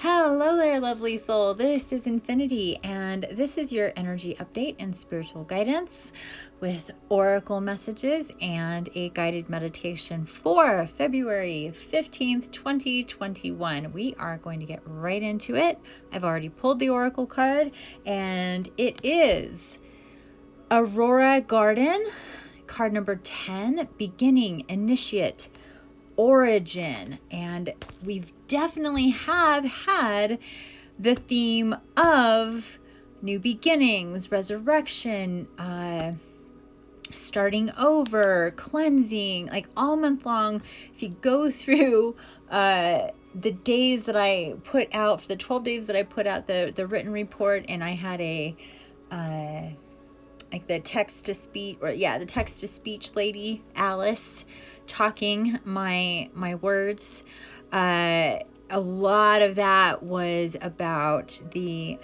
Hello there, lovely soul. This is Infiniti, and this is your energy update and spiritual guidance with oracle messages and a guided meditation for February 15th, 2021. We are going to get right into it. I've already pulled the oracle card, and it is Aurora Garden, card number 10, beginning, initiate, origin. And we've definitely have had the theme of new beginnings, resurrection, starting over, cleansing, like all month long. If you go through the days that I put out, for the 12 days that I put out the written report, and I had a like the text to speech, or the text to speech lady, Alice, talking my words. A lot of that was about the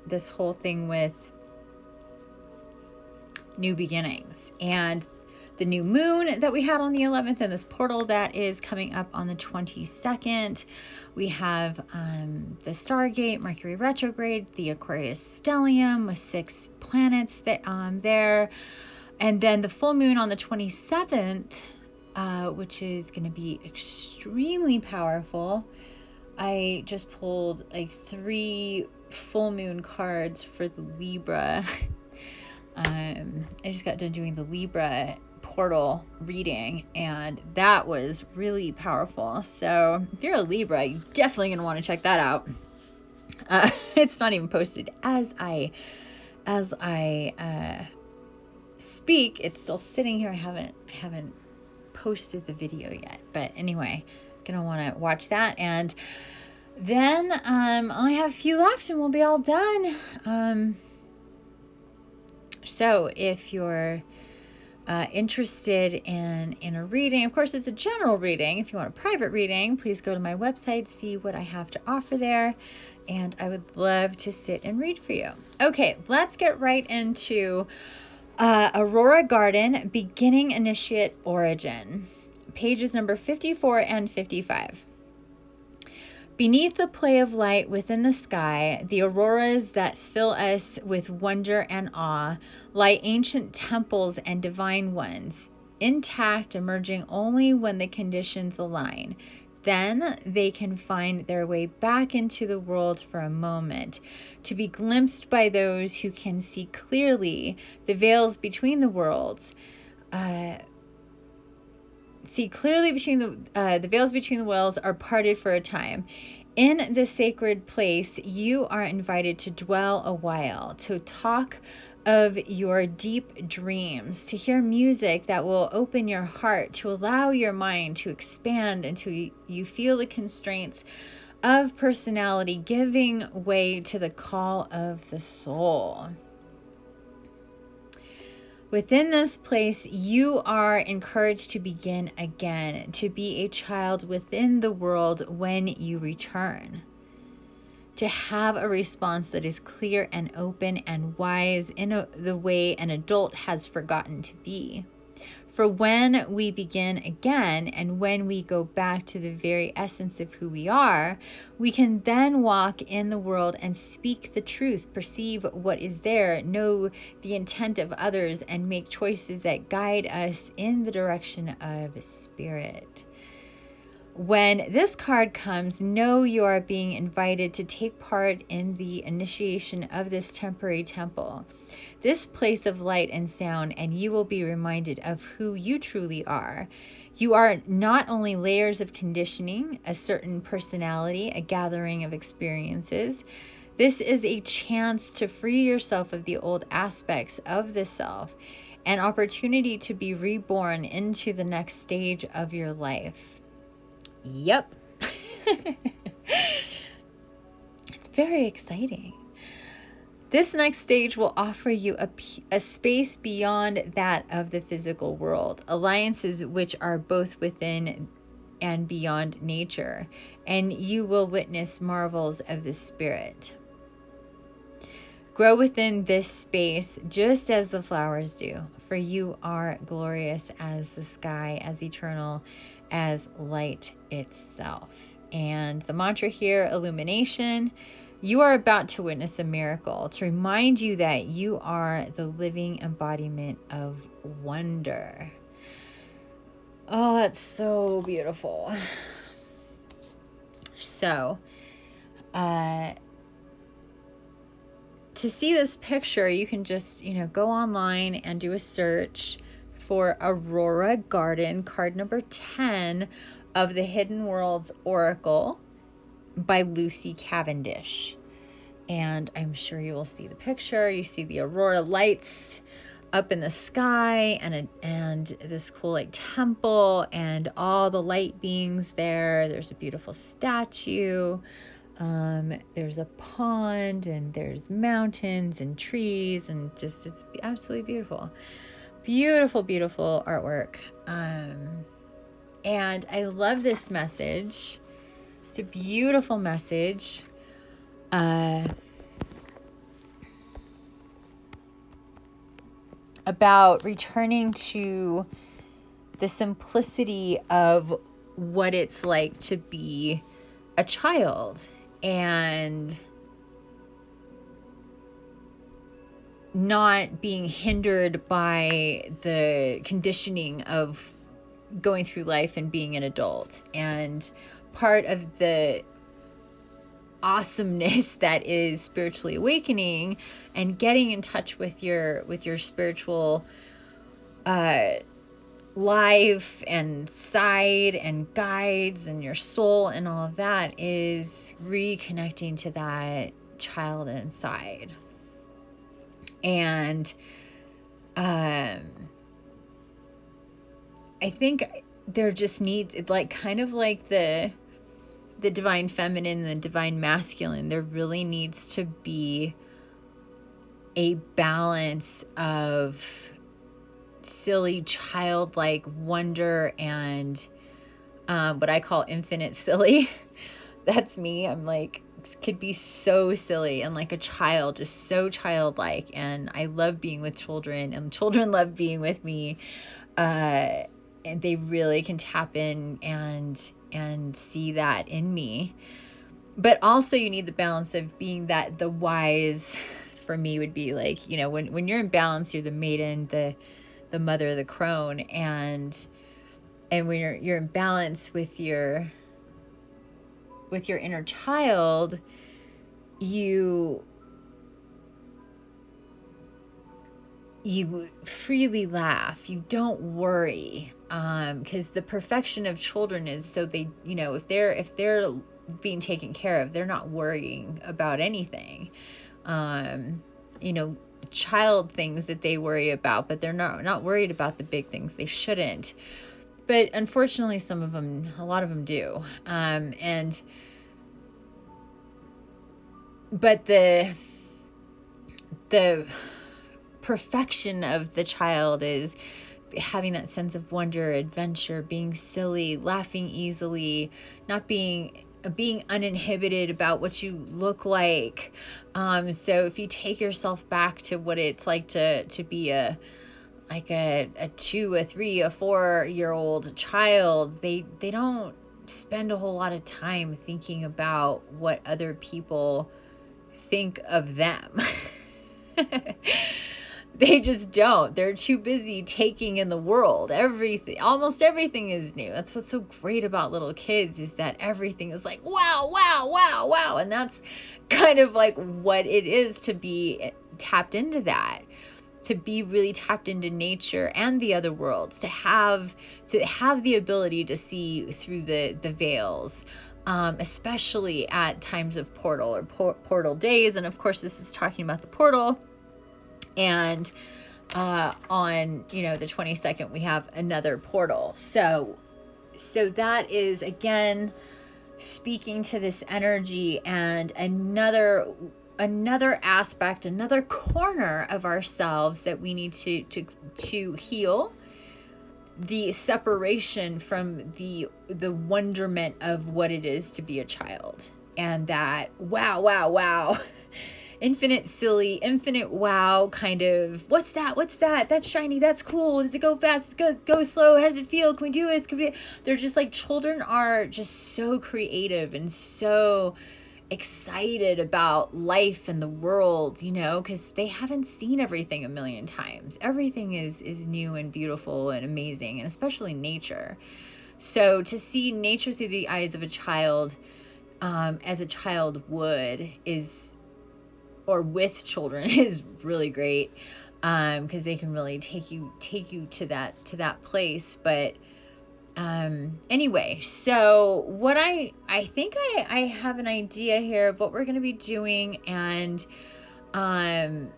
this whole thing with new beginnings and the new moon that we had on the 11th, and this portal that is coming up on the 22nd. We have the Stargate, Mercury retrograde, the Aquarius stellium with 6 planets that there, and then the full moon on the 27th, which is going to be extremely powerful. I just pulled like 3 full moon cards for the Libra. I just got done doing the Libra portal reading, and that was really powerful. So if you're a Libra, you're definitely going to want to check that out. It's not even posted as I speak. It's still sitting here. I haven't posted the video yet, but anyway, gonna want to watch that. And then I only have a few left and we'll be all done. So if you're interested in a reading, of course it's a general reading. If you want a private reading, please go to my website, see what I have to offer there, and I would love to sit and read for you. Okay, let's get right into Aurora Garden, beginning, initiate, origin. Pages number 54 and 55. Beneath the play of light within the sky, the auroras that fill us with wonder and awe lie ancient temples and divine ones, intact, emerging only when the conditions align. Then they can find their way back into the world for a moment, to be glimpsed by those who can see clearly the veils between the worlds. The veils between the worlds are parted for a time. In the sacred place, you are invited to dwell a while, to talk of your deep dreams, to hear music that will open your heart, to allow your mind to expand until you feel the constraints of personality giving way to the call of the soul. Within this place, you are encouraged to begin again, to be a child within the world when you return, to have a response that is clear and open and wise in the way an adult has forgotten to be. For when we begin again, and when we go back to the very essence of who we are, we can then walk in the world and speak the truth, perceive what is there, know the intent of others, and make choices that guide us in the direction of spirit. When this card comes, know you are being invited to take part in the initiation of this temporary temple, this place of light and sound, and you will be reminded of who you truly are. You are not only layers of conditioning, a certain personality, a gathering of experiences. This is a chance to free yourself of the old aspects of the self, an opportunity to be reborn into the next stage of your life. Yep. It's very exciting. This next stage will offer you a space beyond that of the physical world, alliances which are both within and beyond nature, and you will witness marvels of the spirit. Grow within this space just as the flowers do, for you are glorious as the sky, as eternal as light itself. And the mantra here, illumination. You are about to witness a miracle to remind you that you are the living embodiment of wonder. Oh, that's so beautiful. So, to see this picture, you can just, go online and do a search for Aurora Garden, card number 10 of the Hidden Worlds Oracle by Lucy Cavendish. And I'm sure you will see the picture. You see the aurora lights up in the sky, and this cool like temple and all the light beings there. There's a beautiful statue. There's a pond, and there's mountains and trees, and just it's absolutely beautiful. Beautiful, beautiful artwork. And I love this message. It's a beautiful message. About returning to the simplicity of what it's like to be a child, and not being hindered by the conditioning of going through life and being an adult. And part of the awesomeness that is spiritually awakening and getting in touch with your spiritual life and side and guides and your soul and all of that is reconnecting to that child inside. And I think there just needs, it like kind of like the divine feminine and the divine masculine, there really needs to be a balance of silly childlike wonder and what I call infinite silly. That's me. I'm like, could be so silly and like a child, just so childlike. And I love being with children, and children love being with me. And they really can tap in and see that in me. But also you need the balance of being that the wise, for me would be like, when you're in balance, you're the maiden, the mother, the crone, and when you're in balance with your inner child, you freely laugh, you don't worry, because the perfection of children is so they, if they're being taken care of, they're not worrying about anything. Child things that they worry about, but they're not worried about the big things. They shouldn't, but unfortunately a lot of them do. But the perfection of the child is having that sense of wonder, adventure, being silly, laughing easily, not being uninhibited about what you look like. So if you take yourself back to what it's like to be a 2, a 3, a 4-year-old child, they don't spend a whole lot of time thinking about what other people think of them. They just don't. They're too busy taking in the world. Almost everything is new. That's what's so great about little kids, is that everything is like, wow, wow, wow, wow. And that's kind of like what it is to be tapped into that, to be really tapped into nature and the other worlds, to have the ability to see through the veils, especially at times of portal or portal days. And of course, this is talking about the portal. And on the 22nd, we have another portal. So that is again speaking to this energy, and another aspect, another corner of ourselves that we need to heal. The separation from the wonderment of what it is to be a child, and that wow infinite silly, infinite wow kind of, what's that? That's shiny. That's cool. Does it go fast? Does it go slow? How does it feel? Can we do this? They're just like, children are just so creative and so excited about life and the world, you know, because they haven't seen everything a million times. Everything is new and beautiful and amazing, and especially nature. So to see nature through the eyes of a child, as a child would, or with children, is really great, because they can really take you to that place. But anyway, so what I think I have an idea here of what we're going to be doing, and I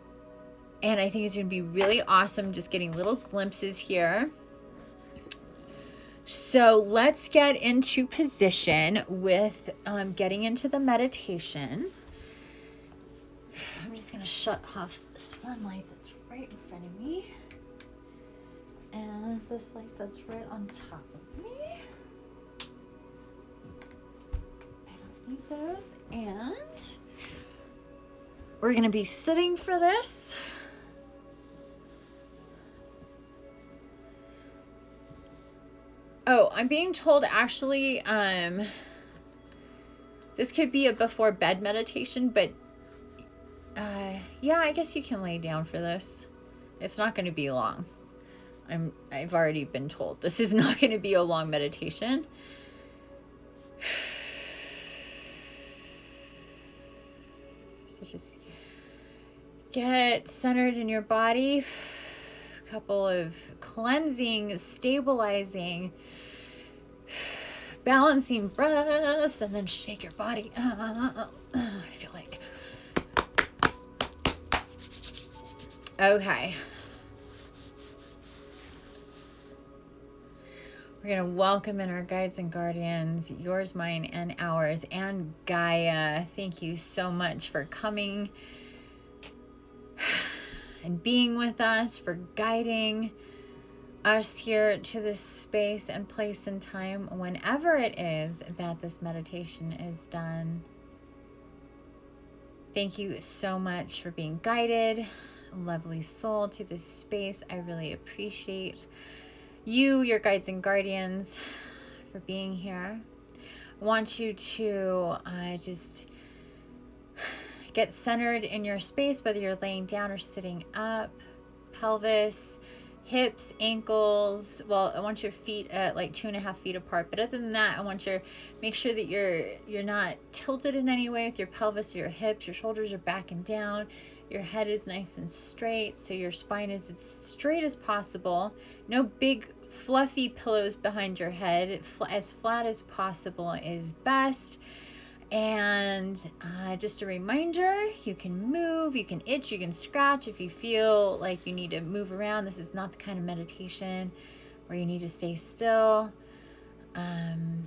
think it's going to be really awesome just getting little glimpses here. So let's get into position with getting into the meditation. I'm just going to shut off this one light that's right in front of me, and this light that's right on top of me. I don't need those. And we're going to be sitting for this. Oh, I'm being told actually, this could be a before bed meditation, but yeah, I guess you can lay down for this. It's not going to be long. I've already been told this is not going to be a long meditation. So just get centered in your body. A couple of cleansing, stabilizing, balancing breaths, and then shake your body. I feel like. Okay. We're going to welcome in our guides and guardians, yours, mine, and ours, and Gaia. Thank you so much for coming and being with us, for guiding us here to this space and place and time whenever it is that this meditation is done. Thank you so much for being guided, lovely soul, to this space. I really appreciate you, your guides and guardians, for being here. I want you to just get centered in your space, whether you're laying down or sitting up. Pelvis, hips, ankles. Well, I want your feet at like 2.5 feet apart. But other than that, I want make sure that you're not tilted in any way with your pelvis or your hips. Your shoulders are back and down. Your head is nice and straight, so your spine is as straight as possible. No big fluffy pillows behind your head. As flat as possible is best. And just a reminder, you can move, you can itch, you can scratch if you feel like you need to move around. This is not the kind of meditation where you need to stay still. And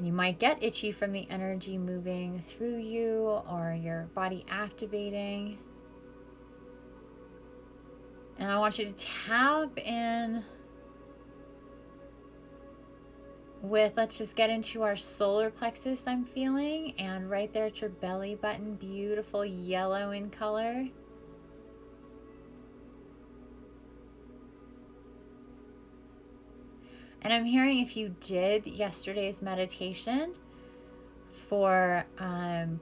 you might get itchy from the energy moving through you or your body activating. And I want you to tap in with, let's just get into our solar plexus, I'm feeling, and right there at your belly button, beautiful yellow in color. And I'm hearing, if you did yesterday's meditation for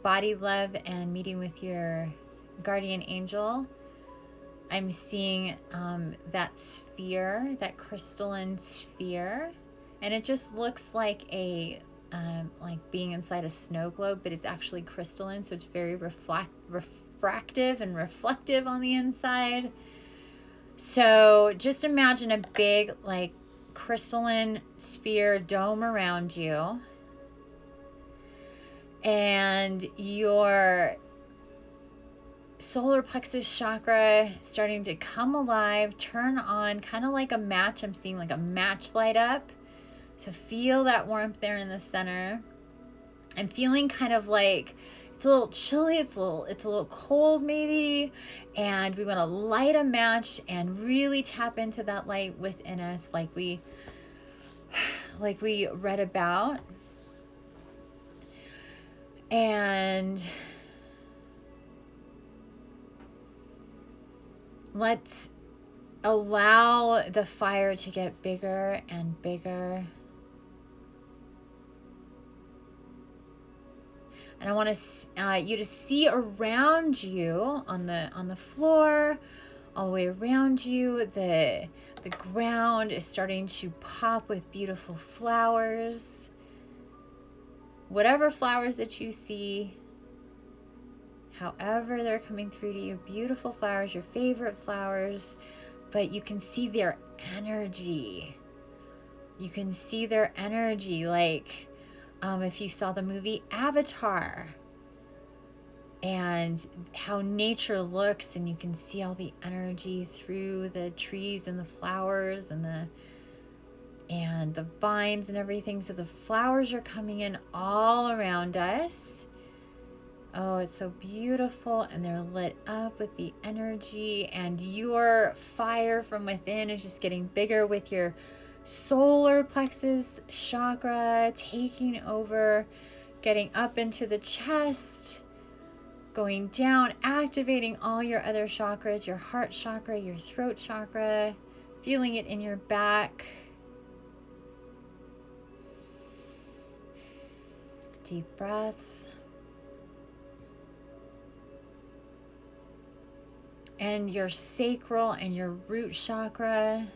body love and meeting with your guardian angel, I'm seeing that sphere, that crystalline sphere. And it just looks like like being inside a snow globe, but it's actually crystalline, so it's very refractive and reflective on the inside. So just imagine a big, like, crystalline sphere dome around you, and your solar plexus chakra starting to come alive, turn on, kind of like a match. I'm seeing like a match light up. So feel that warmth there in the center. I'm feeling kind of like it's a little chilly, it's a little cold maybe, and we want to light a match and really tap into that light within us, like we read about. And let's allow the fire to get bigger and bigger. And I want you to see around you on the floor, all the way around you, the ground is starting to pop with beautiful flowers. Whatever flowers that you see, however they're coming through to you, beautiful flowers, your favorite flowers, but you can see their energy. You can see their energy, like if you saw the movie Avatar, and how nature looks, and you can see all the energy through the trees and the flowers and the vines and everything. So the flowers are coming in all around us. Oh, it's so beautiful, and they're lit up with the energy, and your fire from within is just getting bigger with your solar plexus chakra taking over, getting up into the chest, going down, activating all your other chakras, your heart chakra, your throat chakra, feeling it in your back. Deep breaths. And your sacral and your root chakra.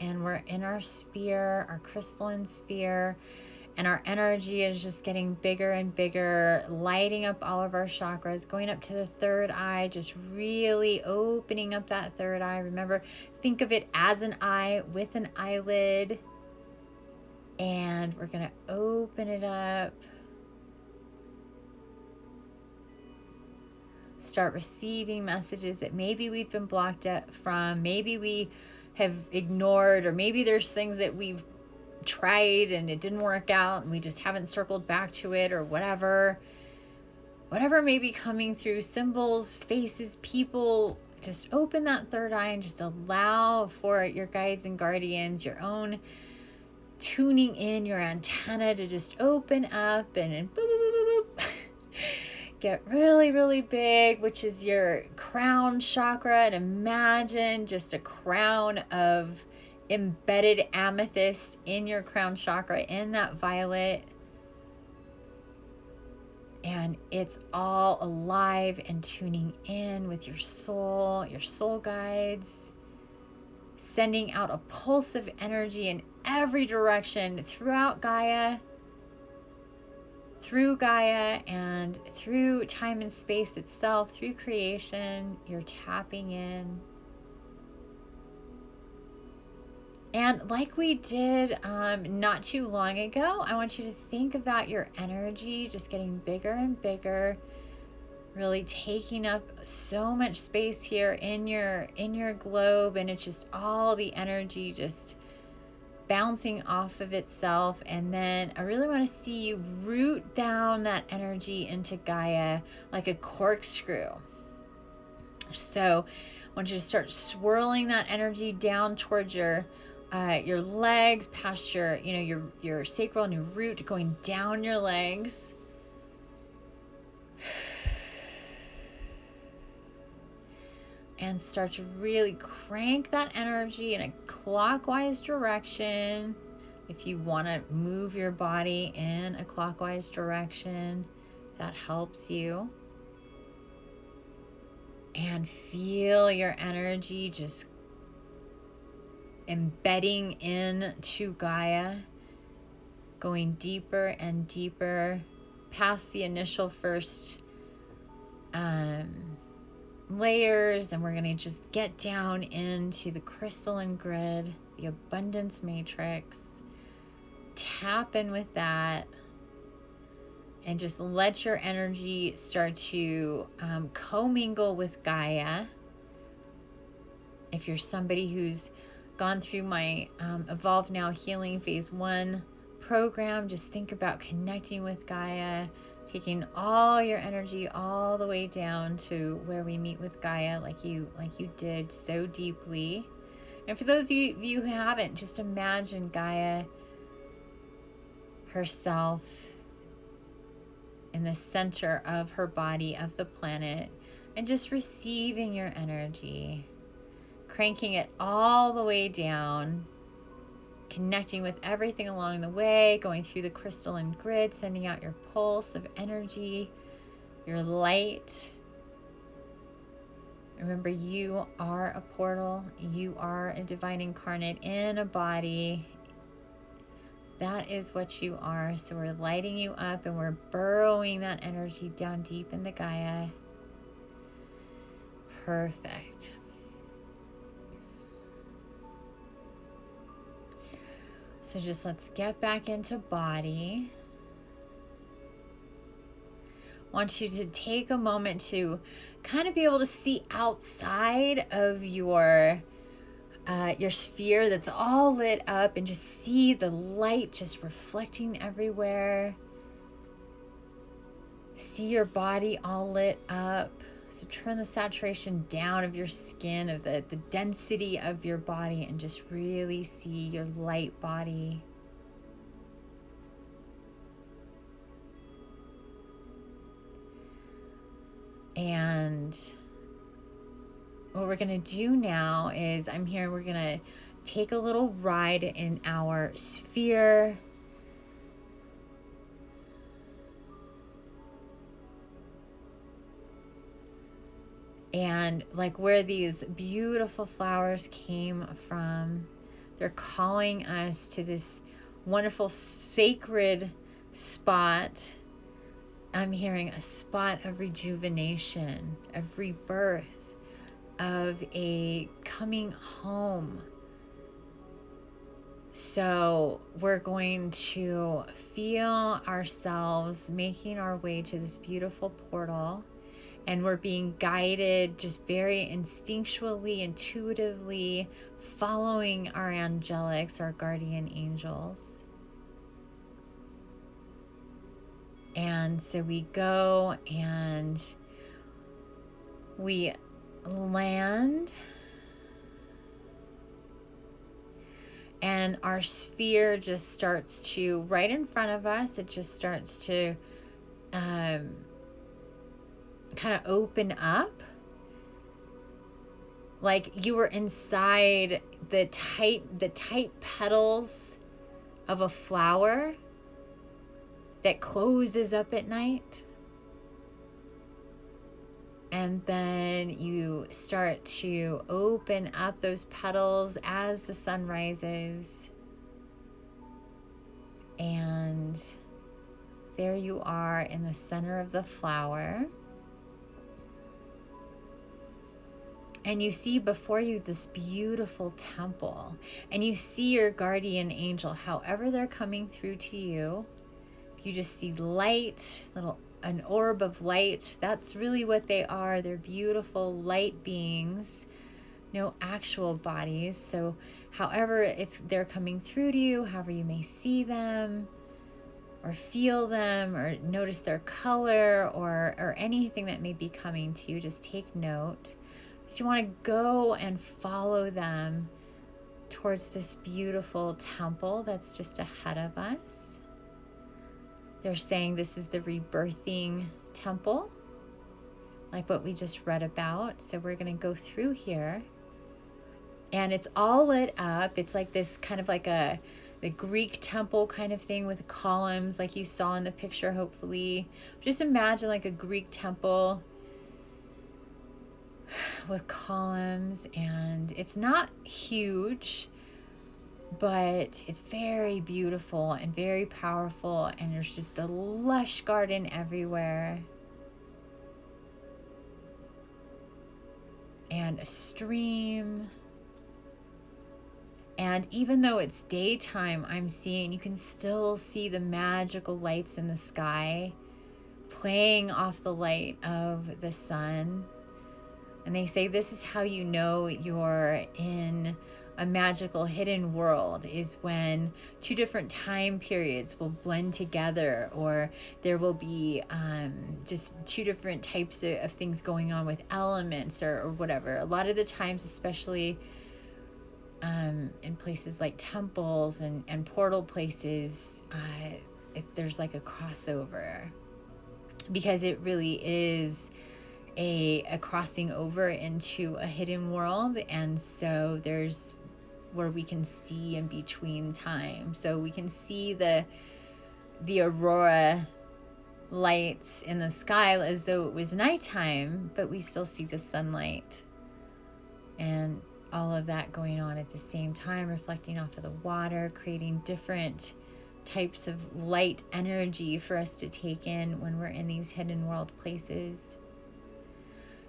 And we're in our sphere, our crystalline sphere, and our energy is just getting bigger and bigger, lighting up all of our chakras, going up to the third eye, just really opening up that third eye. Remember, think of it as an eye with an eyelid. And we're going to open it up. Start receiving messages that maybe we've been blocked from, maybe we have ignored, or maybe there's things that we've tried and it didn't work out and we just haven't circled back to it, or whatever may be coming through, symbols, faces, people. Just open that third eye and just allow for your guides and guardians, your own tuning in, your antenna to just open up and boop, boop, boop, boop, boop. Get really, really big, which is your crown chakra, and imagine just a crown of embedded amethyst in your crown chakra, in that violet, and it's all alive and tuning in with your soul guides, sending out a pulse of energy in every direction throughout Gaia, through Gaia and through time and space itself, through creation. You're tapping in. And like we did not too long ago, I want you to think about your energy just getting bigger and bigger, really taking up so much space here in your globe, and it's just all the energy just bouncing off of itself. And then I really want to see you root down that energy into Gaia like a corkscrew. So I want you to start swirling that energy down towards your legs, past your sacral and your root, going down your legs. And start to really crank that energy in a clockwise direction. If you want to move your body in a clockwise direction, that helps you. And feel your energy just embedding into Gaia, going deeper and deeper past the initial first layers, and we're going to just get down into the crystalline grid, the abundance matrix. Tap in with that and just let your energy start to commingle with Gaia. If you're somebody who's gone through my Evolve Now Healing Phase 1 program, just think about connecting with Gaia, taking all your energy all the way down to where we meet with Gaia, like you did so deeply. And for those of you who haven't, just imagine Gaia herself in the center of her body, of the planet, and just receiving your energy, cranking it all the way down, connecting with everything along the way, going through the crystalline grid, sending out your pulse of energy, your light. Remember, you are a portal. You are a divine incarnate in a body. That is what you are. So we're lighting you up and we're burrowing that energy down deep in the Gaia. Perfect. So just let's get back into body. I want you to take a moment to kind of be able to see outside of your sphere that's all lit up, and just see the light just reflecting everywhere. See your body all lit up. So turn the saturation down of your skin, of the density of your body, and just really see your light body. And what we're going to do now is, we're going to take a little ride in our sphere. And like where these beautiful flowers came from, they're calling us to this wonderful sacred spot. I'm hearing a spot of rejuvenation, of rebirth, of a coming home. So we're going to feel ourselves making our way to this beautiful portal, and we're being guided just very instinctually, intuitively, following our angelics, our guardian angels. And so we go and we land, and our sphere just starts to, right in front of us, it just starts to kind of open up, like you were inside the tight petals of a flower that closes up at night. And then you start to open up those petals as the sun rises. And there you are in the center of the flower. And you see before you this beautiful temple. And you see your guardian angel, however they're coming through to you. You just see light, an orb of light. That's really what they are. They're beautiful light beings, no actual bodies. So however they're coming through to you, however you may see them or feel them or notice their color or anything that may be coming to you, just take note. But you want to go and follow them towards this beautiful temple that's just ahead of us. They're saying this is the rebirthing temple, like what we just read about. So we're going to go through here, and it's all lit up. It's like this kind of like the Greek temple kind of thing with columns, like you saw in the picture, hopefully. Just imagine like a Greek temple with columns, and it's not huge, but it's very beautiful and very powerful, and there's just a lush garden everywhere, and a stream. And even though it's daytime, I'm seeing, you can still see the magical lights in the sky playing off the light of the sun. And they say this is how you know you're in a magical hidden world, is when two different time periods will blend together, or there will be just two different types of things going on with elements or whatever. A lot of the times, especially in places like temples and portal places, there's like a crossover, because it really is a crossing over into a hidden world. And so there's where we can see in between time. So we can see the aurora lights in the sky as though it was nighttime, but we still see the sunlight and all of that going on at the same time, reflecting off of the water, creating different types of light energy for us to take in when we're in these hidden world places.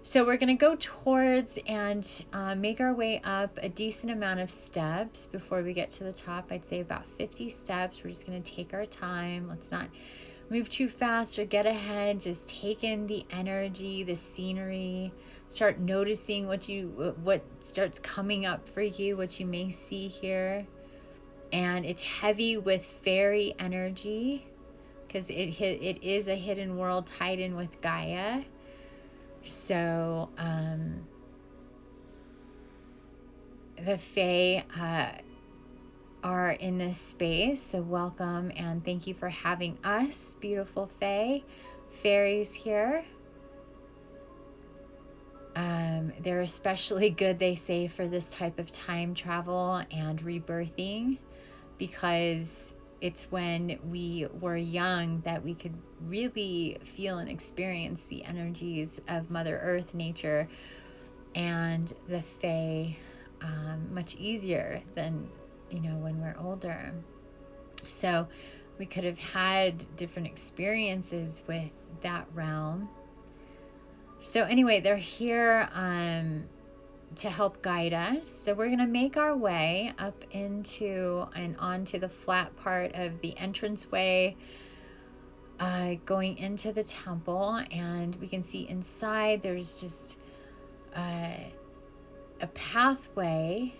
So we're going to go towards and make our way up a decent amount of steps before we get to the top. I'd say about 50 steps. We're just going to take our time. Let's not move too fast or get ahead. Just take in the energy, the scenery. Start noticing what starts coming up for you, what you may see here. And it's heavy with fairy energy, because it is a hidden world tied in with Gaia. So the Fae are in this space, so welcome and thank you for having us, beautiful Fae, fairies here. They're especially good, they say, for this type of time travel and rebirthing, because it's when we were young that we could really feel and experience the energies of Mother Earth, nature, and the Fae much easier than, when we're older. So we could have had different experiences with that realm. So anyway, they're here to help guide us. So we're going to make our way up into and onto the flat part of the entranceway, going into the temple, and we can see inside there's just a pathway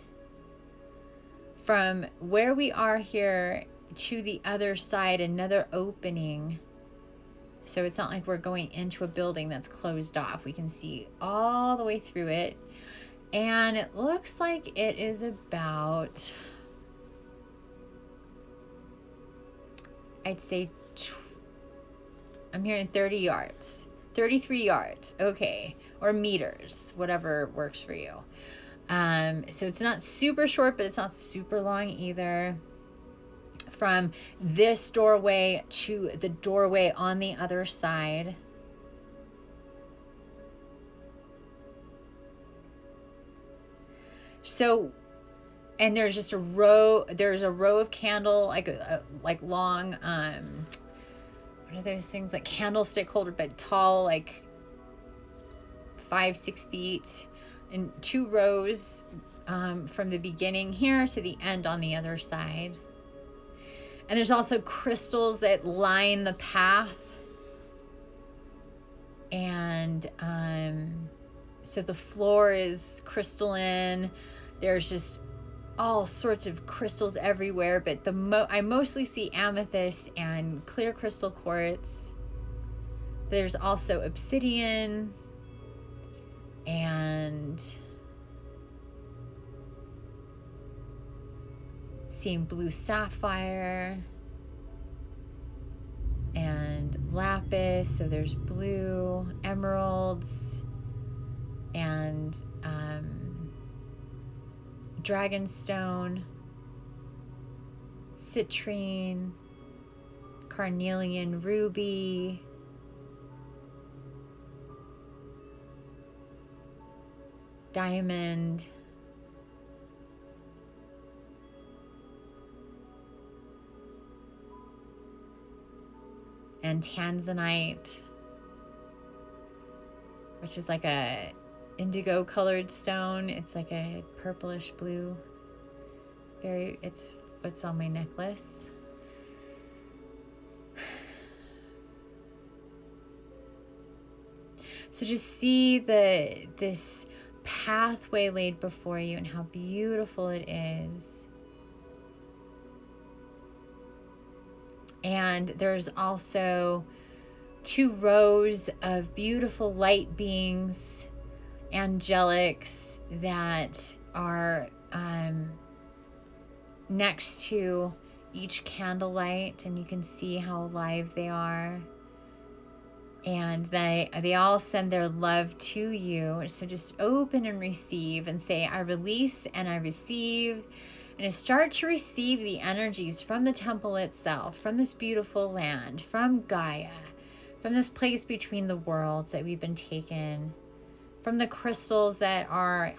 from where we are here to the other side, another opening. So it's not like we're going into a building that's closed off. We can see all the way through it. And it looks like it is about, I'd say, I'm hearing 30 yards, 33 yards, okay, or meters, whatever works for you. So it's not super short, but it's not super long either. From this doorway to the doorway on the other side. So, and there's just a row of candle, like long, what are those things, like candlestick holder, but tall, like 5-6 feet, in 2 rows, from the beginning here to the end on the other side. And there's also crystals that line the path. And so the floor is crystalline. There's just all sorts of crystals everywhere, but I mostly see amethyst and clear crystal quartz. There's also obsidian and seeing blue sapphire and lapis. So there's blue, emeralds, and dragonstone, citrine, carnelian, ruby, diamond, and tanzanite, which is like a indigo colored stone. It's like a purplish blue. It's what's on my necklace. So just see this pathway laid before you and how beautiful it is. And there's also 2 rows of beautiful light beings, angelics, that are next to each candlelight, and you can see how alive they are. And they all send their love to you. So just open and receive and say, I release and I receive. And start to receive the energies from the temple itself, from this beautiful land, from Gaia, from this place between the worlds that we've been taken, from the crystals that are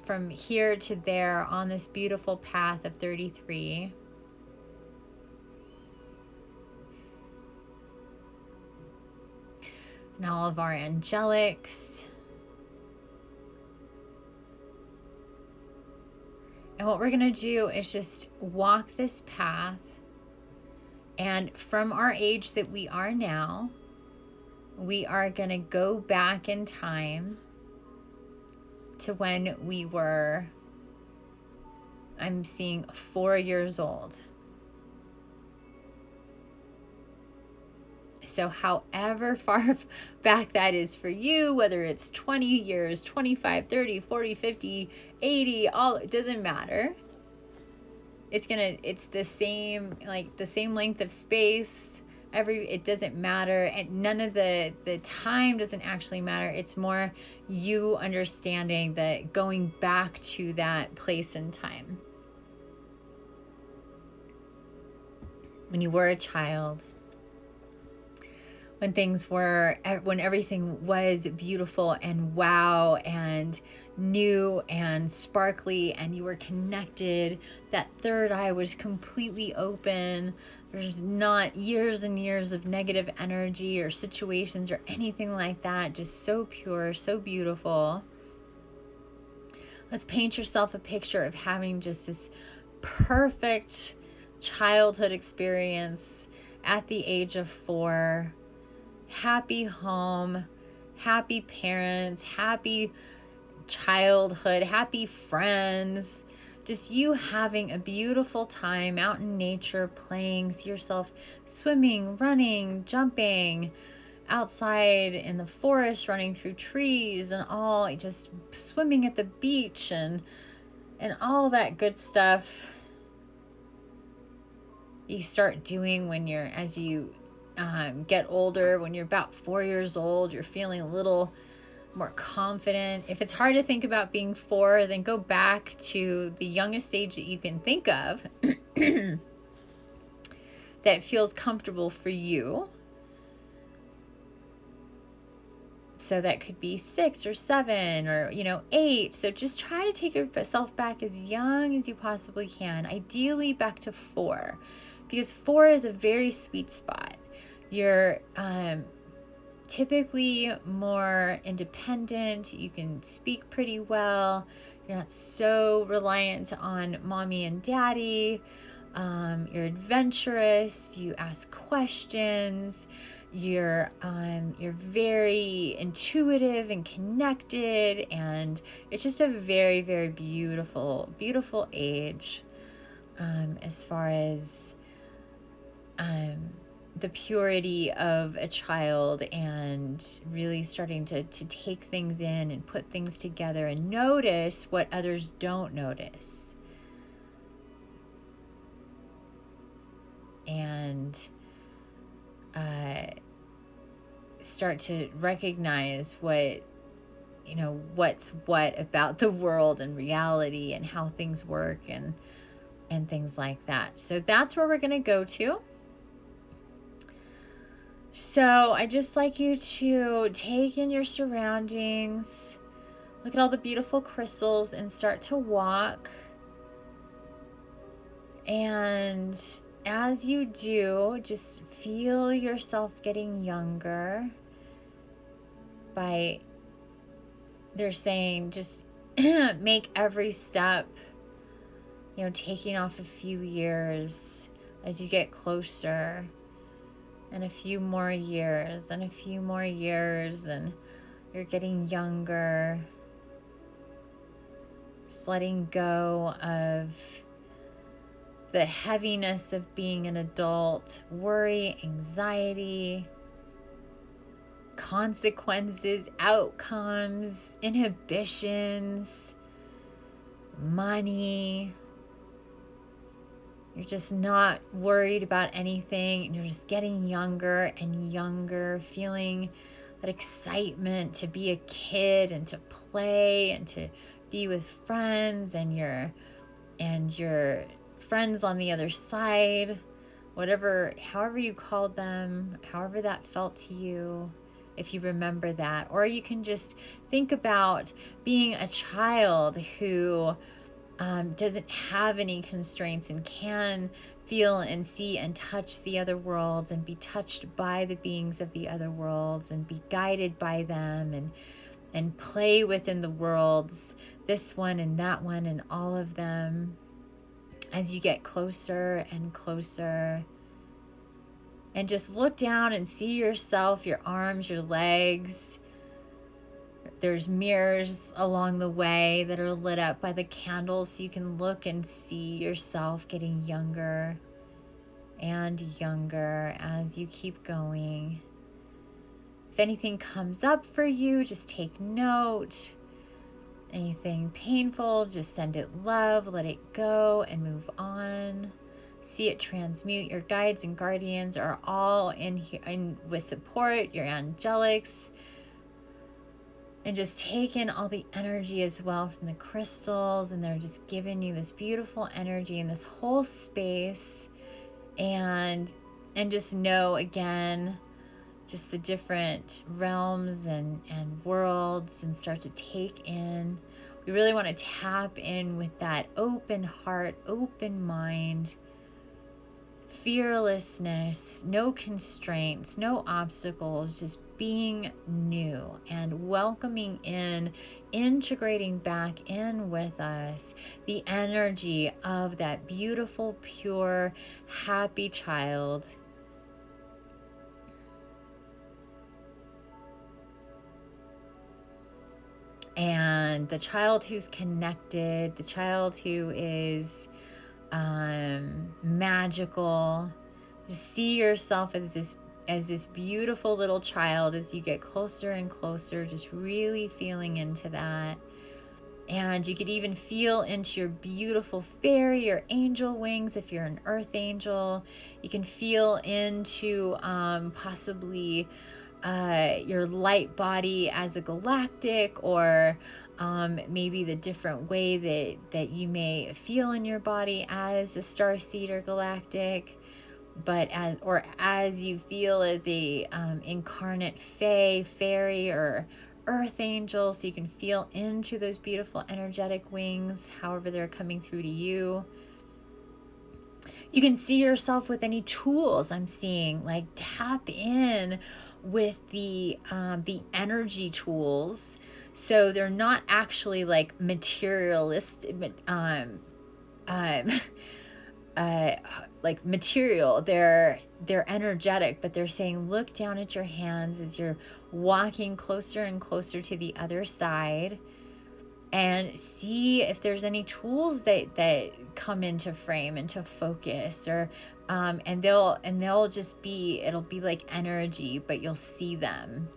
from here to there on this beautiful path of 33. And all of our angelics. And what we're going to do is just walk this path. And from our age that we are now, we are going to go back in time to when we were, I'm seeing 4 years old. So however far back that is for you, whether it's 20 years, 25, 30, 40, 50, 80, all, it doesn't matter. It's the same, like the same length of space. It doesn't matter. And none of the time doesn't actually matter. It's more you understanding that going back to that place and time. When you were a child. When everything was beautiful and wow and new and sparkly and you were connected, that third eye was completely open. There's not years and years of negative energy or situations or anything like that. Just so pure, so beautiful. Let's paint yourself a picture of having just this perfect childhood experience at the age of 4. Happy home, happy parents, happy childhood, happy friends, just you having a beautiful time out in nature, playing, see yourself swimming, running, jumping, outside in the forest, running through trees and all, just swimming at the beach and all that good stuff you start doing as you get older. When you're about 4 years old, you're feeling a little more confident. If it's hard to think about being 4, then go back to the youngest age that you can think of that feels comfortable for you. So that could be 6 or 7 or 8. So just try to take yourself back as young as you possibly can, ideally back to 4, because 4 is a very sweet spot. You're typically more independent. You can speak pretty well. You're not so reliant on mommy and daddy. You're adventurous. You ask questions. You're very intuitive and connected, and it's just a very, very beautiful, beautiful age as far as the purity of a child and really starting to take things in and put things together and notice what others don't notice. And start to recognize what's what about the world and reality and how things work and things like that. So that's where we're going to go to. So I just like you to take in your surroundings, look at all the beautiful crystals, and start to walk. And as you do, just feel yourself getting younger. They're saying just make every step, taking off a few years as you get closer. And a few more years, and a few more years, and you're getting younger. Just letting go of the heaviness of being an adult, worry, anxiety, consequences, outcomes, inhibitions, money. You're just not worried about anything, and you're just getting younger and younger, feeling that excitement to be a kid and to play and to be with friends and your friends on the other side, however you called them, however that felt to you, if you remember that. Or you can just think about being a child who doesn't have any constraints and can feel and see and touch the other worlds and be touched by the beings of the other worlds and be guided by them and play within the worlds, this one and that one and all of them, as you get closer and closer. And just look down and see yourself, your arms, your legs. There's mirrors along the way that are lit up by the candles, so you can look and see yourself getting younger and younger as you keep going. If anything comes up for you, just take note. Anything painful, just send it love, let it go, and move on. See it transmute. Your guides and guardians are all in here with support, your angelics. And just take in all the energy as well from the crystals, and they're just giving you this beautiful energy in this whole space. And just know, again, just the different realms and worlds, and start to take in. We really want to tap in with that open heart, open mind, fearlessness, no constraints, no obstacles, just being new and welcoming in, integrating back in with us the energy of that beautiful, pure, happy child. And the child who's connected, the child who is magical. Just see yourself as this beautiful little child as you get closer and closer, just really feeling into that. And you could even feel into your beautiful fairy or angel wings if you're an earth angel. You can feel into possibly your light body as a galactic, or maybe the different way that you may feel in your body as a starseed or galactic, but as you feel as a incarnate fairy or earth angel, so you can feel into those beautiful energetic wings, however they're coming through to you. You can see yourself with any tools I'm seeing, like tap in with the energy tools. So they're not actually like materialistic, like material. They're energetic, but they're saying look down at your hands as you're walking closer and closer to the other side, and see if there's any tools that come into frame, into focus, or and they'll just be, it'll be like energy, but you'll see them.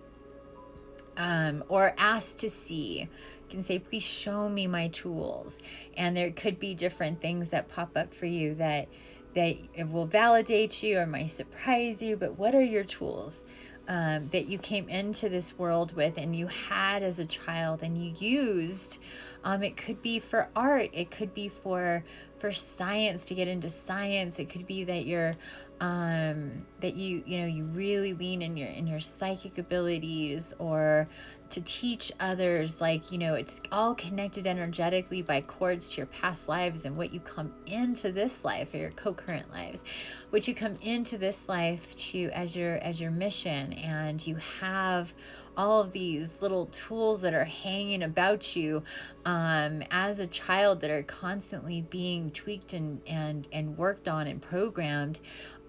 Or ask to see. You can say, please show me my tools. And there could be different things that pop up for you that it will validate you or might surprise you. But what are your tools that you came into this world with and you had as a child and you used? It could be for art. It could be for science, to get into science. It could be that you're that you really lean in your psychic abilities, or to teach others, like, it's all connected energetically by cords to your past lives and what you come into this life, or your co-current lives, what you come into this life to as your mission. And you have all of these little tools that are hanging about you as a child, that are constantly being tweaked and worked on and programmed.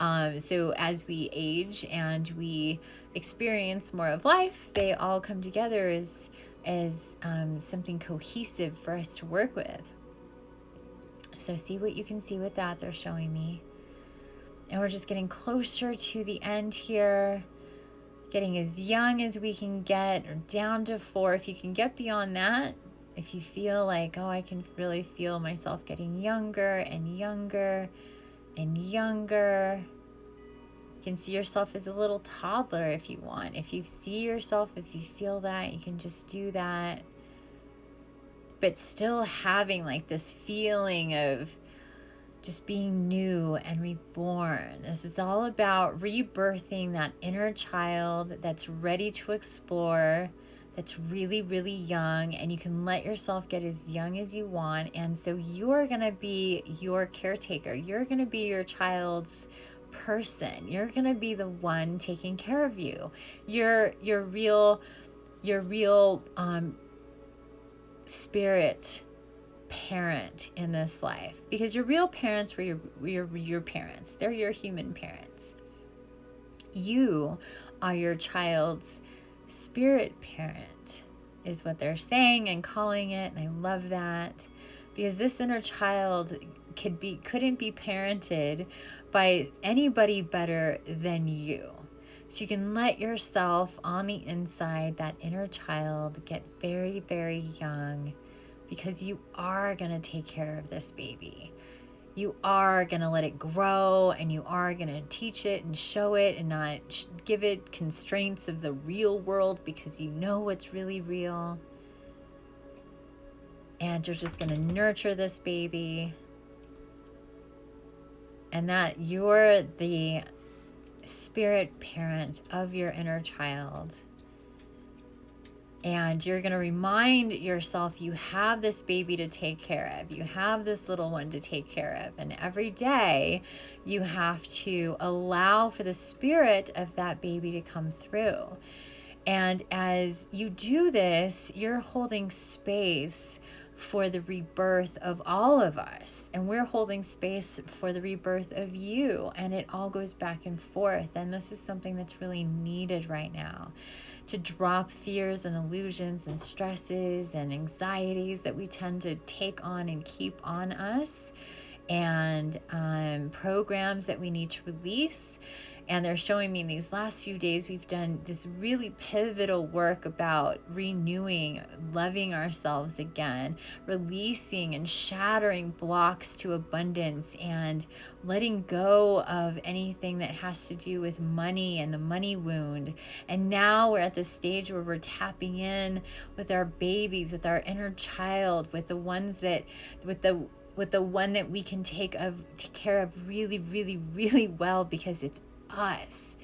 So as we age and we experience more of life, they all come together as something cohesive for us to work with. So see what you can see with that. They're showing me. And we're just getting closer to the end here. getting as young as we can get, or down to 4. If you can get beyond that, if you feel like, oh, I can really feel myself getting younger and younger and younger. You can see yourself as a little toddler if you want. If you see yourself, if you feel that, you can just do that. But still having like this feeling of just being new and reborn. This is all about rebirthing that inner child that's ready to explore, that's really, really young, and you can let yourself get as young as you want. And so you're going to be your caretaker. You're going to be your child's person. You're going to be the one taking care of you. Your real spirit parent in this life, because your real parents were your parents. They're your human parents. You are your child's spirit parent, is what they're saying and calling it, and I love that, because this inner child couldn't be parented by anybody better than you. So you can let yourself on the inside, that inner child, get very, very young, because you are going to take care of this baby. You are going to let it grow, and you are going to teach it and show it and not give it constraints of the real world, because you know what's really real. And you're just going to nurture this baby. And that you're the spirit parent of your inner child. And you're going to remind yourself you have this baby to take care of. You have this little one to take care of. And every day you have to allow for the spirit of that baby to come through. And as you do this, you're holding space for the rebirth of all of us. And we're holding space for the rebirth of you. And it all goes back and forth. And this is something that's really needed right now, to drop fears and illusions and stresses and anxieties that we tend to take on and keep on us, and programs that we need to release. And they're showing me in these last few days, we've done this really pivotal work about renewing, loving ourselves again, releasing and shattering blocks to abundance, and letting go of anything that has to do with money and the money wound. And now we're at the stage where we're tapping in with our babies, with our inner child, with the ones that, with the one that we can take care of really, really, really well, because it's us.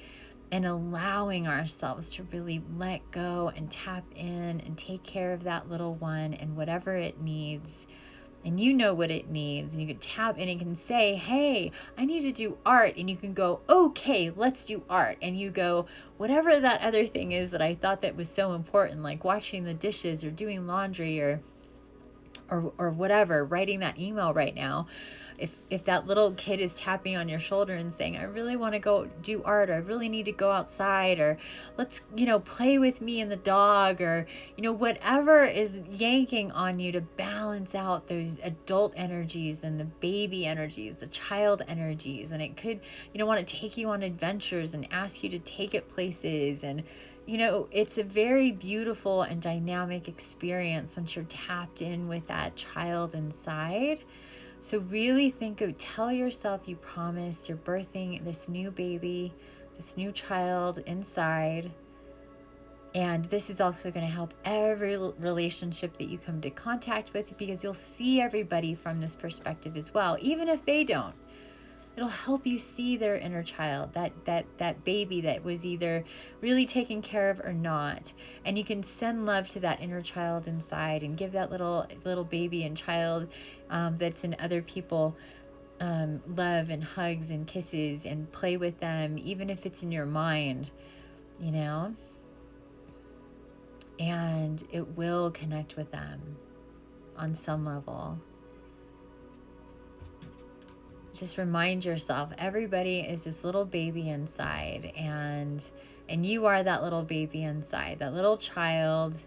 And allowing ourselves to really let go and tap in and take care of that little one and whatever it needs. And you know what it needs. And you can tap in and can say, hey, I need to do art. And you can go, okay, let's do art. And you go, whatever that other thing is that I thought that was so important, like washing the dishes or doing laundry or whatever, writing that email right now. If that little kid is tapping on your shoulder and saying, I really want to go do art, or I really need to go outside, or let's, play with me and the dog, or, whatever is yanking on you to balance out those adult energies and the baby energies, the child energies. And it could, want to take you on adventures and ask you to take it places. And it's a very beautiful and dynamic experience once you're tapped in with that child inside. So really tell yourself you promise you're birthing this new baby, this new child inside. And this is also going to help every relationship that you come into contact with, because you'll see everybody from this perspective as well, even if they don't. It'll help you see their inner child, that baby that was either really taken care of or not. And you can send love to that inner child inside, and give that little baby and child that's in other people love and hugs and kisses, and play with them, even if it's in your mind, and it will connect with them on some level. Just remind yourself, everybody is this little baby inside, and you are that little baby inside, that little child,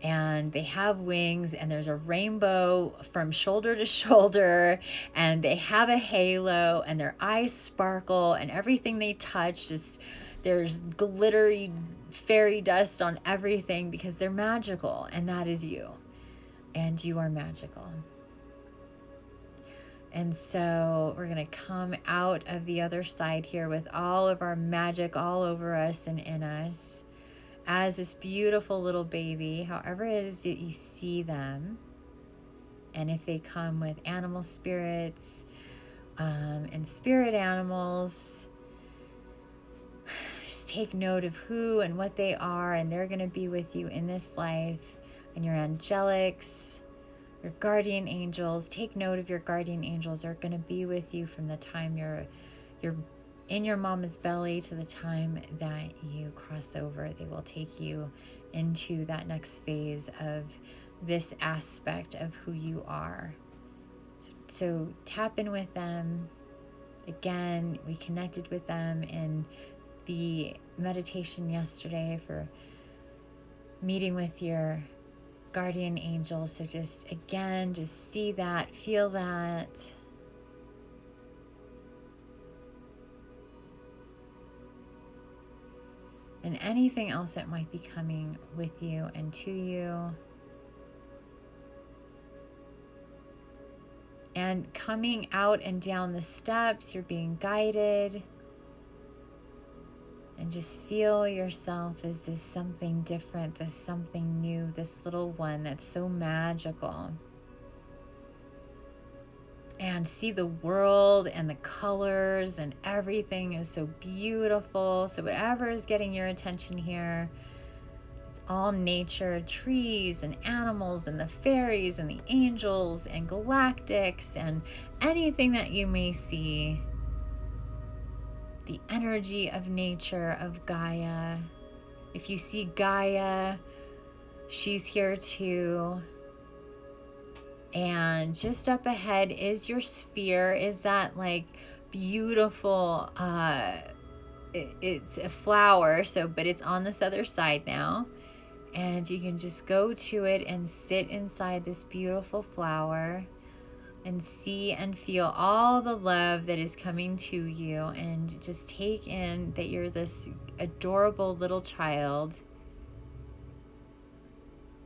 and they have wings, and there's a rainbow from shoulder to shoulder, and they have a halo, and their eyes sparkle, and everything they touch just There's glittery fairy dust on everything because they're magical, and that is you. And you are magical. And so we're going to come out of the other side here with all of our magic all over us and in us as this beautiful little baby, however it is that you see them. And if they come with animal spirits and spirit animals, just take note of who and what they are, and they're going to be with you in this life. And your angelics, your guardian angels, take note of your guardian angels are going to be with you from the time you're in your mama's belly to the time that you cross over. They will take you into that next phase of this aspect of who you are. So tap in with them. Again, we connected with them in the meditation yesterday for meeting with your guardian angel. So just see that, feel that. And anything else that might be coming with you and to you. And coming out and down the steps, you're being guided. And just feel yourself as this something different, this something new, this little one that's so magical. And see the world and the colors and everything is so beautiful. So whatever is getting your attention here, it's all nature, trees and animals and the fairies and the angels and galactics and anything that you may see. The energy of nature, of Gaia. If you see Gaia, she's here too. And just up ahead is your sphere, is that like beautiful, it's a flower, but it's on this other side now. And you can just go to it and sit inside this beautiful flower and see and feel all the love that is coming to you, and just take in that you're this adorable little child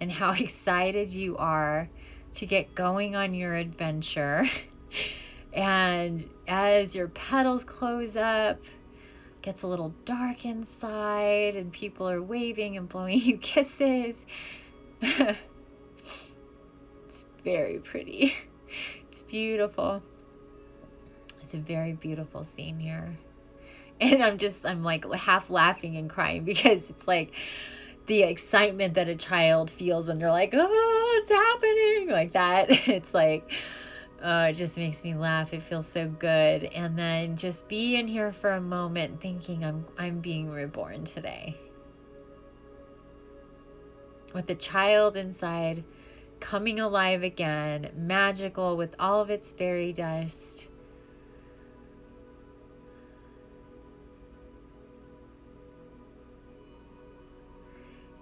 and how excited you are to get going on your adventure. And as your petals close up, it gets a little dark inside and people are waving and blowing you kisses. It's very pretty. It's beautiful. It's a very beautiful scene here. And I'm like half laughing and crying because it's like the excitement that a child feels when they're like, oh, it's happening, like that. It's like, oh, it just makes me laugh. It feels so good. And then just be in here for a moment thinking I'm being reborn today. With the child inside coming alive again, magical with all of its fairy dust.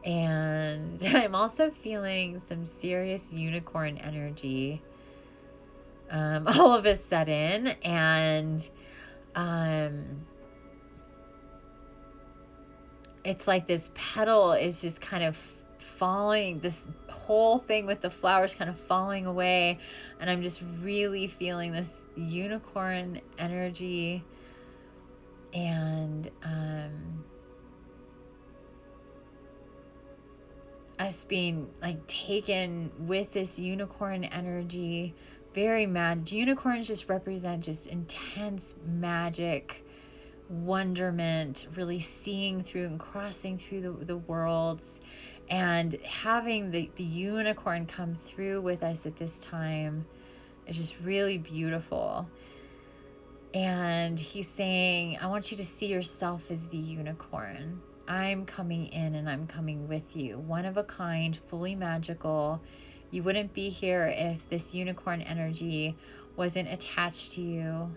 And I'm also feeling some serious unicorn energy all of a sudden. And it's like this petal is just kind of falling, this whole thing with the flowers kind of falling away, and I'm just really feeling this unicorn energy, and us being like taken with this unicorn energy. Very mad. Unicorns just represent just intense magic, wonderment, really seeing through and crossing through the worlds. And having the unicorn come through with us at this time is just really beautiful. And he's saying, I want you to see yourself as the unicorn. I'm coming in and I'm coming with you. One of a kind, fully magical. You wouldn't be here if this unicorn energy wasn't attached to you.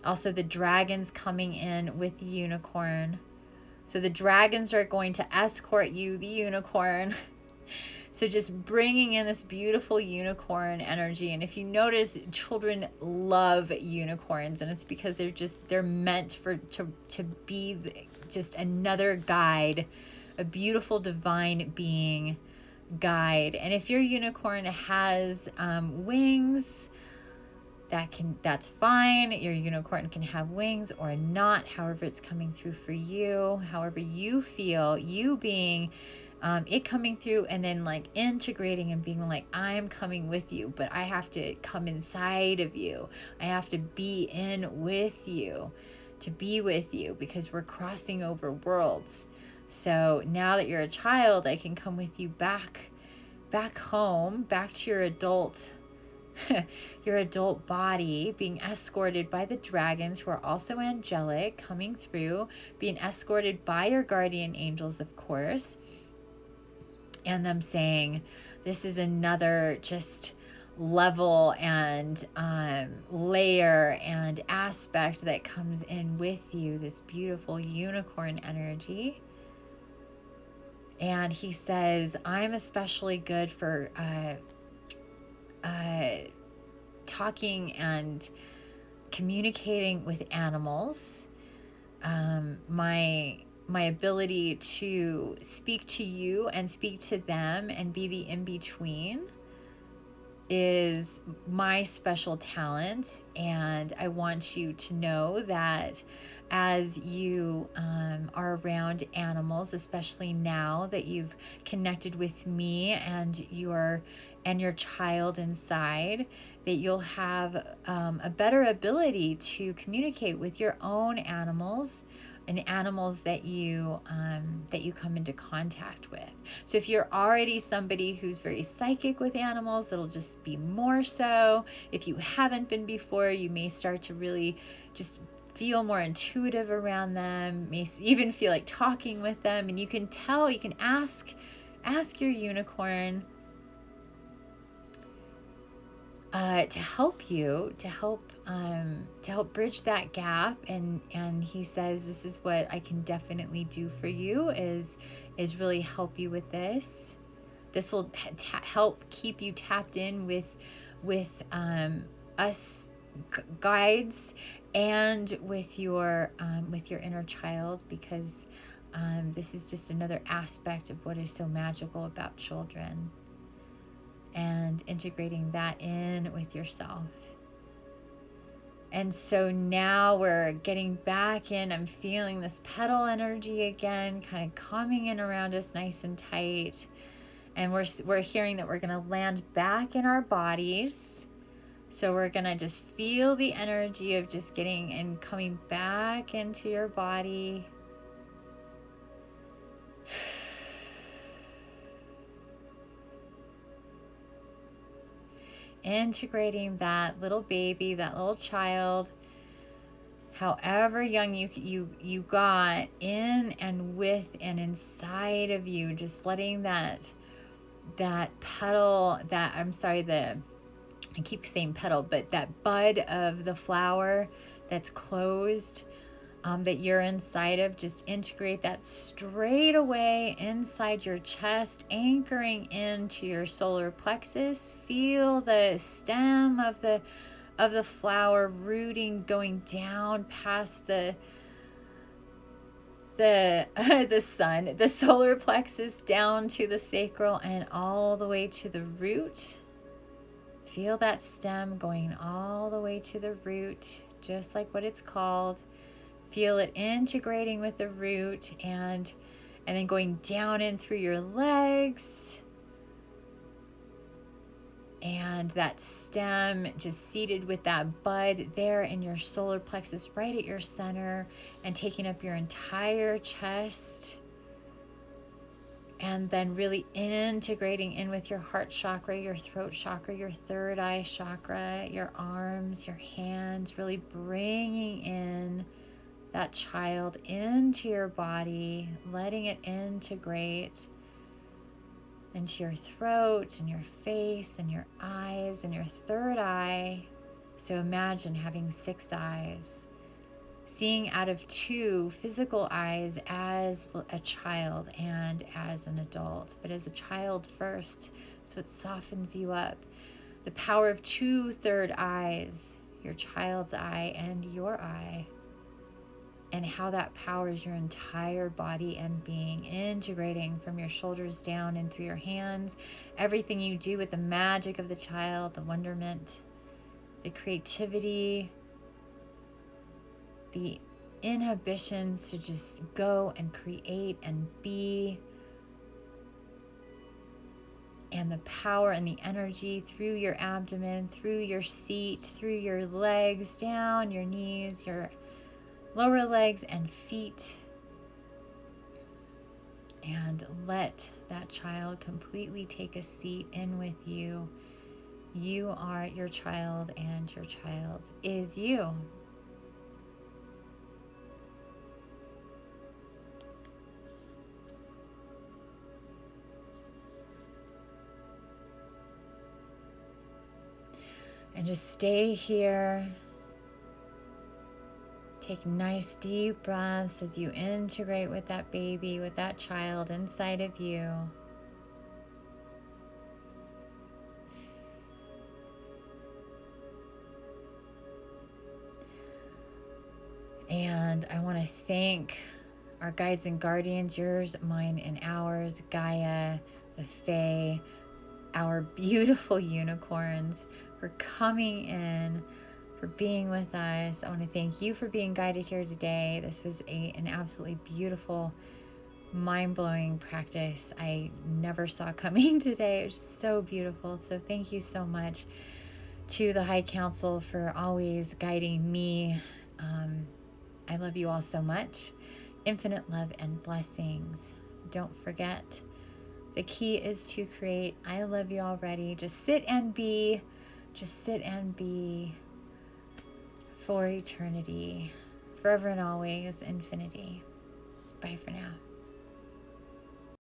Also, the dragons coming in with the unicorn. So the dragons are going to escort you, the unicorn. So just bringing in this beautiful unicorn energy. And if you notice, children love unicorns, and it's because they're meant to be just another guide, a beautiful divine being guide. And if your unicorn has wings, that's fine. Your unicorn can have wings or not, however it's coming through for you, however you feel, you being it coming through, and then like integrating and being like, I'm coming with you, but I have to come inside of you. I have to be in with you, to be with you, because we're crossing over worlds. So now that you're a child, I can come with you back home, back to your adult your adult body, being escorted by the dragons, who are also angelic, coming through, being escorted by your guardian angels, of course, and them saying, this is another just level and layer and aspect that comes in with you, this beautiful unicorn energy. And he says, I'm especially good for talking and communicating with animals. My ability to speak to you and speak to them and be the in-between is my special talent. And I want you to know that as you are around animals, especially now that you've connected with me and your child inside, that you'll have a better ability to communicate with your own animals and animals that you come into contact with. So if you're already somebody who's very psychic with animals, it'll just be more so. If you haven't been before, you may start to really just feel more intuitive around them, may even feel like talking with them. And you can tell, you can ask your unicorn to help you, to help bridge that gap. And he says, this is what I can definitely do for you, is really help you with this. This will help keep you tapped in with us guides and with your inner child, because this is just another aspect of what is so magical about children, and integrating that in with yourself. And so now we're getting back in. I'm feeling this petal energy again, kind of coming in around us nice and tight. And we're hearing that we're going to land back in our bodies. So we're going to just feel the energy of just getting and coming back into your body. Integrating that little baby, that little child, however young you got, in and with and inside of you, just letting that petal, I keep saying petal, but that bud of the flower that's closed, that you're inside of, just integrate that straight away inside your chest, anchoring into your solar plexus. Feel the stem of the flower rooting, going down past the sun, the solar plexus, down to the sacral and all the way to the root. Feel that stem going all the way to the root, just like what it's called. Feel it integrating with the root, and then going down in through your legs, and that stem just seated with that bud there in your solar plexus, right at your center, and taking up your entire chest. And then really integrating in with your heart chakra, your throat chakra, your third eye chakra, your arms, your hands, really bringing in that child into your body, letting it integrate into your throat and your face and your eyes and your third eye. So imagine having 6 eyes, seeing out of two physical eyes as a child and as an adult, but as a child first, so it softens you up. The power of two third eyes, your child's eye and your eye, and how that powers your entire body and being, integrating from your shoulders down and through your hands. Everything you do with the magic of the child, the wonderment, the creativity, the inhibitions to just go and create and be, and the power and the energy through your abdomen, through your seat, through your legs, down your knees, your lower legs and feet, and let that child completely take a seat in with you. You are your child, and your child is you. And just stay here. Take nice deep breaths as you integrate with that baby, with that child inside of you. And I want to thank our guides and guardians, yours, mine, and ours, Gaia, the Fae, our beautiful unicorns, for coming in, for being with us. I want to thank you for being guided here today. This was an absolutely beautiful, mind-blowing practice I never saw coming today. It was so beautiful. So thank you so much to the High Council for always guiding me. I love you all so much. Infinite love and blessings. Don't forget, the key is to create. I love you already. Just sit and be. Just sit and be for eternity, forever and always, infinity. Bye for now.